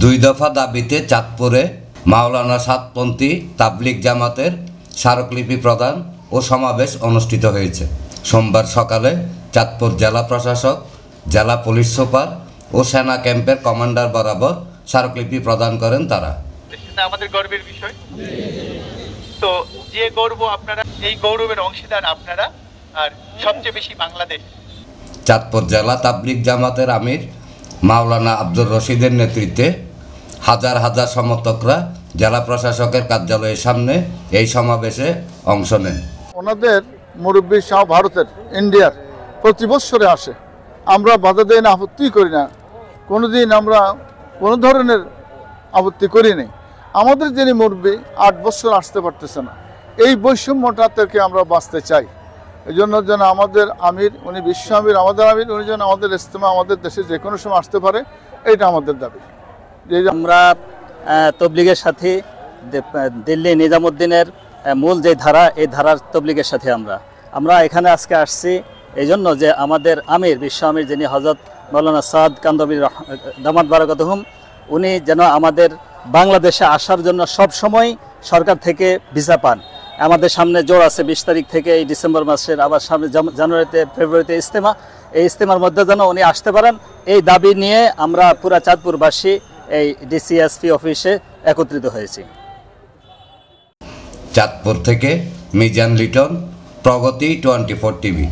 দুই দফা দাবিতে চাঁদপুরে মাওলানা সাতপন্থী তাবলিগ জামাতের স্মারকলিপি প্রদান ও সমাবেশ অনুষ্ঠিত হয়েছে। সোমবার সকালে চাঁদপুর জেলা প্রশাসক, জেলা পুলিশ সুপার ও সেনা ক্যাম্পের কমান্ডার বরাবর স্মারকলিপি প্রদান করেন তারা। আমাদের গর্বের বিষয়, তো যে গর্ব আপনারা, এই গৌরবের অংশীদার আপনারা, আর সবচেয়ে বেশি বাংলাদেশ। চাঁদপুর জেলা তাবলিগ জামাতের আমির মাওলানা আব্দুর রশিদের নেতৃত্বে হাজার হাজার সমর্থকরা জেলা প্রশাসকের কার্যালয়ের সামনে এই সমাবেশে অংশ নেন। ওনাদের মুরব্বী সহ ভারতের, ইন্ডিয়ার প্রতি বৎসরে আসে। আমরা বাধা দেই না, আপত্তি করি না, কোনোদিন আমরা কোনো ধরনের আপত্তি করিনি। আমাদের যিনি মুরব্বী 8 বছর আসতে পারতেছে না, এই বৈষম্যটা থেকে আমরা বাঁচতে চাই। এই জন্য যেন আমাদের আমির, উনি বিশ্ব আমির, আমাদের আমির, উনি যেন আমাদের ইজতেমা আমাদের দেশে যে কোনো সময় আসতে পারে, এইটা আমাদের দাবি। আমরা তবলিগের সাথে দিল্লি নিজামুদ্দিনের মূল যে ধারা, এই ধারার তবলিগের সাথে আমরা এখানে আজকে আসছি এই জন্য যে আমাদের আমির, বিশ্ব আমির যিনি হযরত মাওলানা সাদ কান্দবী দামাত বারাকাতুহুম, উনি যেন আমাদের বাংলাদেশে আসার জন্য সব সময় সরকার থেকে ভিসা পান। আমাদের সামনে জোর আছে 20 তারিখ থেকে এই ডিসেম্বর মাসের, আবার সামনে জানুয়ারিতে ফেব্রুয়ারিতে ইজতেমা, এই ইজতেমার মধ্যে যেন উনি আসতে পারেন, এই দাবি নিয়ে আমরা পুরা চাঁদপুরবাসী এই ডিসিএসপি অফিসে একত্রিত হয়েছি। চাঁদপুর থেকে মিজান লিটন, প্রগতি 24 টিভি।